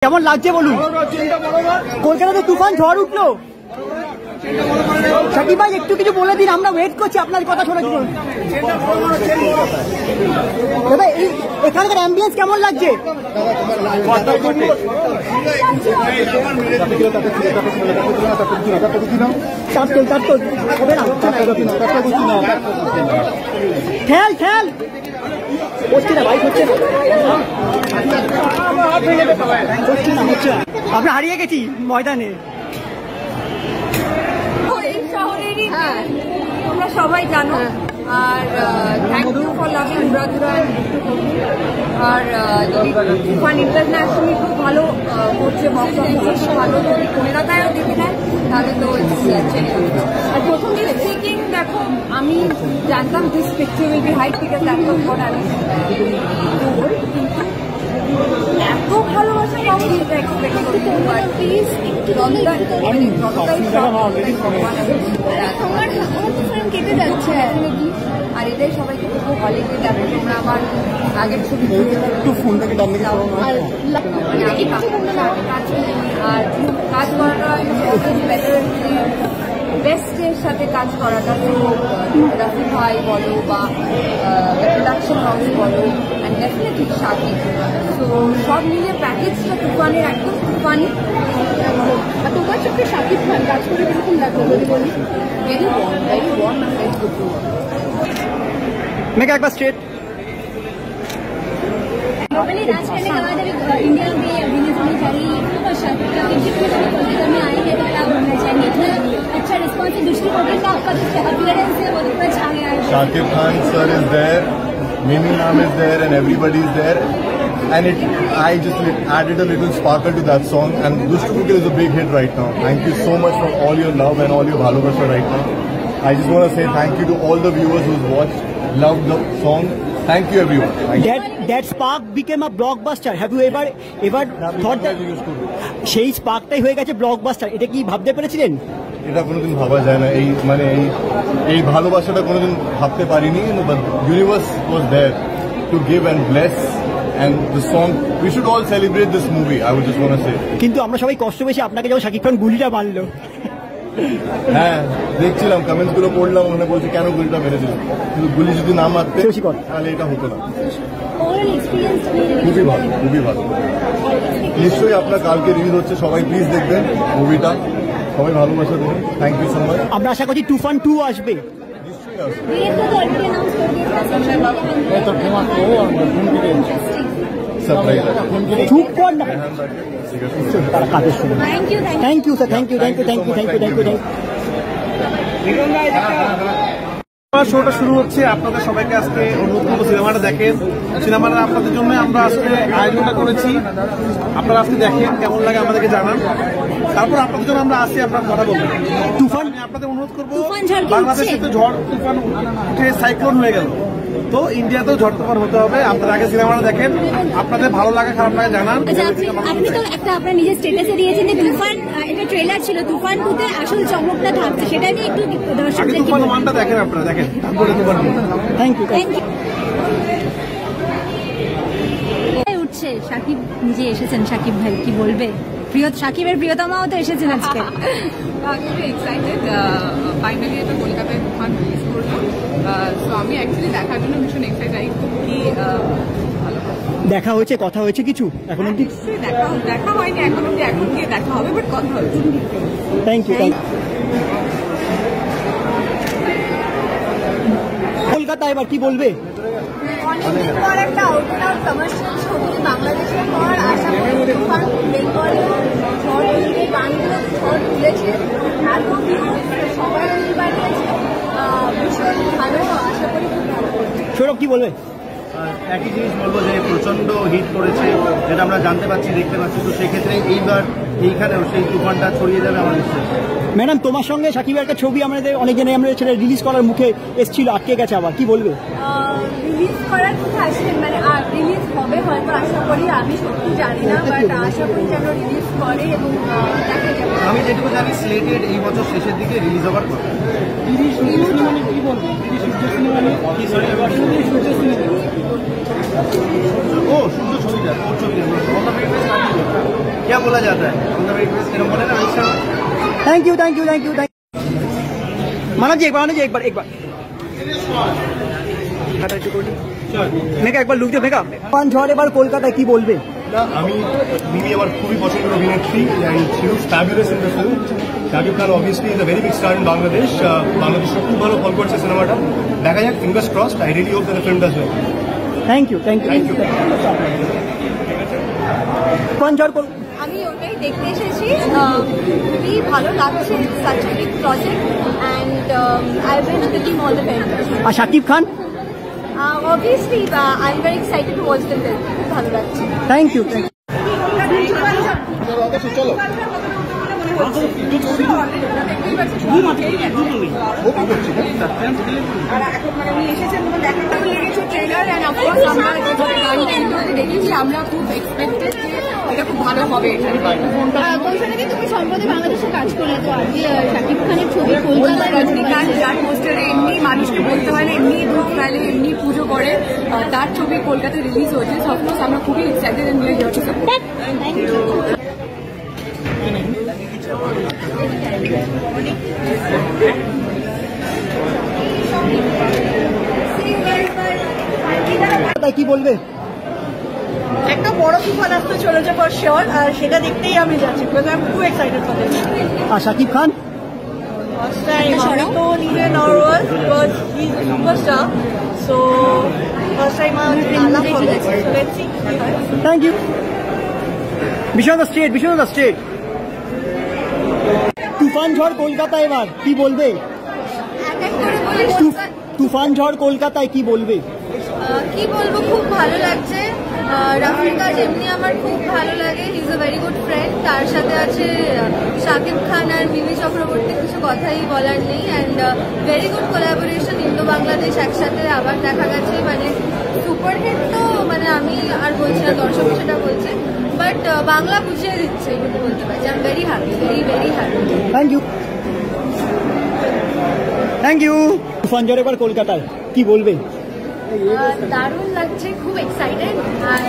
কেমন লাগছে বলুন? কলকাতাতে তুফান ঝড় উঠলো। শাকিব ভাই একটু কিছু বলে দিন, আমরা ওয়েট করছি আপনার কথা শোনার জন্য। দাদা এখানকার অ্যাম্বিয়েন্স কেমন লাগছে? খেল খেল হচ্ছে না ভাই, হচ্ছে না, আমরা হারিয়ে গেছি ময়দানে। তোমরা সবাই জানো। আর thank you for loving Uradhura. আর তুফান ইন্টারন্যাশনালি খুব ভালো করছে, বক্স অফিস ভালো। যদি কলকাতায়ও দেখে নেয় তাহলে তো আর প্রথম দিন থেকেই দেখো আমি জানতাম this picture will be height because that was what I was, কিন্তু এত ভালোবাসা পাবো সেটা এক্সপেক্ট করি। বাট প্লিজ কেটে যাচ্ছে আর এটাই সবাইকে খুব হলে গিয়ে দেখো তোমরা আমার আগের ছবি একটু ফোন থেকে আর কাজ করাটা বেটার, বেস্টের সাথে কাজ করাটা। তো রাফি ভাই বলো বা প্রোডাকশন হাউস বলো অ্যান্ড ডেফিনেটলি শাকিব, তো সব মিলে প্যাকেজটা তুফানের একদম তুফানি। তোমার চোখে শাকিব খান কাজ করে কিরকম লাগলো যদি বলি? Very warm very good. मैं एक बार स्ट्रेट नॉर्मली राज करने के बाद अभी इंडिया में रिलीज होने जा रही है तो शाकिब कोलकाता में आएंगे तो क्या होना चाहिए? इतना अच्छा रिस्पॉन्स है, दृष्टिकोण का आपका जो अपीयरेंस है वो इतना छा गया है। Shakib Khan sir is there, Mimi ma'am is there, and everybody is there. And I just added a little sparkle to that song. And Dushtu Kukil is a big hit right now. Thank you so much for all your love and all your bhalobasha right now. I just want to say thank you to all the viewers who've watched, loved the song. Thank you everyone. That spark became a blockbuster. Have you ever thought that সেই স্পার্কটাই হয়ে গেছে blockbuster? এটা কি ভাবতে পেরেছিলেন? এটা কোনোদিন ভাবা যায় না, এই মানে এই ভালোবাসাটা কোনোদিন ভাবতে পারিনি। But universe was there to give and bless, and the song we should all celebrate this movie. I would just want to say. কিন্তু আমরা সবাই কষ্ট পেয়েছি আপনাকে যখন শাকিব খান গুলিটা মারলো। হ্যাঁ দেখছিলাম কমেন্টস গুলো পড়লাম, ওখানে বলছে কেন গুলিটা মেরেছিল, কিন্তু গুলি যদি না মারতে তাহলে এটা হতো না। খুবই ভালো, খুবই ভালো। নিশ্চয়ই আপনার কালকে রিলিজ হচ্ছে, সবাই প্লিজ দেখবেন মুভিটা, সবাই ভালোবাসা দেবেন। Thank you so much. আমরা আশা করছি তুফান 2 আসবে। Thank you sir, thank you. শোটা শুরু হচ্ছে, আপনাদের সবাইকে আজকে অনুরোধ করবো সিনেমাটা দেখেন। সিনেমাটা আপনাদের জন্য আমরা আজকে আয়োজনটা করেছি, আপনারা আজকে দেখেন, কেমন লাগে আমাদেরকে জানান। তারপর আপনাদের জন্য আমরা আসছি, আপনার কথা বলবেন। তুফান আপনাদের অনুরোধ করবো, বাংলাদেশে তো ঝড় তুফান উঠে সাইক্লোন হয়ে গেল, তো ইন্ডিয়াতেও ঝড় তুফান হতে হবে। আপনারা আগে সিনেমাটা দেখেন, আপনাদের ভালো লাগে খারাপ লাগে জানান। আপনি তো একটা আপনার নিজের স্ট্যাটাসে দিয়েছেন যে তুফান এটা ট্রেলার ছিল, তুফান 2-তে আসল চমকটা থাকছে, সেটা নিয়ে একটু দর্শকদের তুফান 1টা দেখেন, আপনারা দেখেন, তারপরে তুফান। Thank you. উঠছে শাকিব নিজে এসেছেন, শাকিব ভাই কি বলবে? শাকিবের প্রিয়তমাও তো এসেছেন আজকে। এক্সাইটেড, ফাইনালি এটা কলকাতায় তুফান রিলিজ করলো, সো আমি অ্যাকচুয়ালি দেখার জন্য ভীষণ এক্সাইটেড। কি ভালো দেখা হয়েছে, কথা হয়েছে কিছু এখন অব্দি? দেখা হয়নি এখন অব্দি, এখন গিয়ে দেখা হবে, বাট কথা হবে। Thank you. কলকাতা এবার কি বলবে? অনেকদিন পর একটা আউটডোর কমার্শিয়াল ছবি বাংলাদেশের পর আশা করি তুফান বেঙ্গলে ঝড় তুলবে, গানগুলো ঝড় তুলেছে, এত সবাই মিল বানিয়েছে, ভীষণ ভালো। আশা করি খুব ভালো করবে। সৌরভ কি বলবে? একই জিনিস বলবো যে প্রচন্ড হিট করেছে, যেটা আমরা জানতে পারছি, দেখতে পাচ্ছি। তো সেক্ষেত্রে এইবার এইখানেও সেই তুফানটা ছড়িয়ে যাবে আমার বিশ্বাস। ম্যাডাম তোমার সঙ্গে শাকিবের একটা ছবি আমাদের অনেক জনে আমরা রিলিজ করার মুখে এসেছিল, আটকে গেছে, আবার কি বলবে? রিলিজ করার কথা আসলে মানে রিলিজ হবে হয়তো আশা করি, আমি সত্যি জানি না, বাট আশা করি যেন রিলিজ করে এবং দেখা যাবে। আমি যেটুকু জানি স্লেটেড এই বছর শেষের দিকে রিলিজ হবার কথা। ও শুদ্ধ ছবিটা ওর ছবি क्या बोला जाता है बोले ना thank you thank you thank you thank Manav ji एक बार মেঘা একবার লুক দিও। মেঘা তুফান ঝড় এবার কলকাতায় কি বলবে? না, আমি মিমি আমার খুবই পছন্দের অভিনেত্রী and she was fabulous in the film. Shakib Khan obviously is a very big star in Bangladesh. বাংলাদেশে খুব ভালো ফল করছে সিনেমাটা। দেখা যাক, fingers crossed. I really hope that the film does well. Thank you thank you. Toofan ঝড় আমি ওটাই দেখতে এসেছি, খুবই ভালো লাগছে, such a big project and I wish the team all the very best. R Shakib Khan? Obviously I'm very excited to watch the film. খুব ভালো লাগছে। Thank you. দেখেছি আমরা খুব এক্সপেক্টেড যে এটা খুব ভালো হবে। এখানে তুমি সম্প্রতি বাংলাদেশে কাজ করলে, তো আজকে শাকিব খানের ছবি রজনীকান্ত যার পোস্টারে এমনি মানুষকে বলতে হয় না, এমনি দুধ ফেলে, এমনি পুজো করে, তার ছবি কলকাতায় রিলিজ হয়েছে। অফকোর্স আমরা খুবই excited and we are here to support. কি বলবে? একটা বড় তুফান আসতে চলেছে ফর শিওর, আর সেটা দেখতেই আমি যাচ্ছি, because I am too excited for this. আর শাকিব খান আমি তো নিজে nervous because he is superstar, so first time আলাপ হবে, so let's see. Thank you. Biswanath state Toofan ঝড় কলকাতা এবার কি বলবে? তুফান ঝড় কলকাতায় কি বলবে? কি বলবো, খুব ভালো লাগছে। রাফির কাজ এমনি আমার খুব ভালো লাগে, he is a very good friend. তার সাথে আছে শাকিব খান আর মিমি চক্রবর্তী, কিছু কথাই বলার নেই। And very good collaboration, Indo Bangladesh একসাথে আবার দেখা গেছে, মানে সুপারহিট তো মানে আমি আর বলছি না, দর্শক সেটা বলছে, বাট বাংলা বুঝিয়ে দিচ্ছে, এটুকু বলতে পারছি। I am very happy, very happy. Thank you. Toofan ঝড় এবার কলকাতায় কি বলবে? দারুণ লাগছে, খুব এক্সাইটেড। আর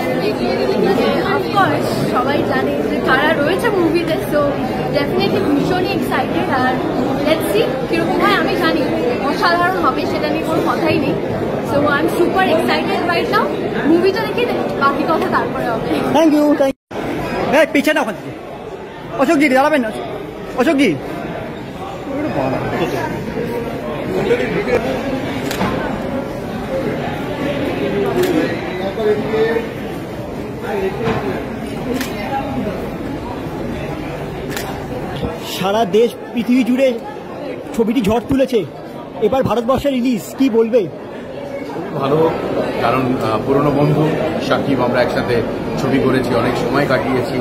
অফকোর্স সবাই জানে যে কারা রয়েছে মুভিতে, সো ডেফিনেটলি ভীষণই এক্সাইটেড। আর লেটস সি কিরকম হয়, আমি জানি অসাধারণ হবে, সেটা নিয়ে কোনো কথাই নেই। So I am super excited right now. মুভিটা দেখে বাকি কথা তারপরে হবে। Thank you. পিছিয়ে না ওখান থেকে। অশোকজি দাঁড়াবেন, অশোকজি। সারা দেশ পৃথিবী জুড়ে ছবিটি ঝড় তুলেছে, এবার ভারতবর্ষে রিলিজ, কি বলবে? ভালো, কারণ পুরনো বন্ধু সাকিব, আমরা একসাথে ছবি করেছি, অনেক সময় কাটিয়েছি,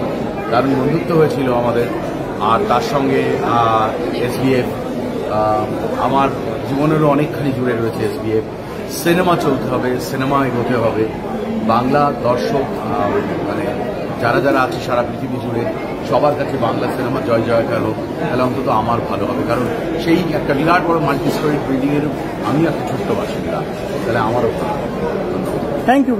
দারুণ বন্ধুত্ব হয়েছিল আমাদের। আর তার সঙ্গে এসবিএফ, আমার জীবনেরও অনেকখানি জুড়ে রয়েছে এসবিএফ। সিনেমা চলতে হবে, সিনেমা এগোতে হবে, বাংলা দর্শক মানে যারা যারা আছে সারা পৃথিবী জুড়ে সবার কাছে বাংলা সিনেমা জয় জয়কার হোক, তাহলে অন্তত আমার ভালো হবে। কারণ সেই একটা বিরাট বড় মাল্টি স্টোরি বিল্ডিংয়ের আমি একটা ছোট্ট বাসিন্দা, তাহলে আমারও ভালো। Thank you.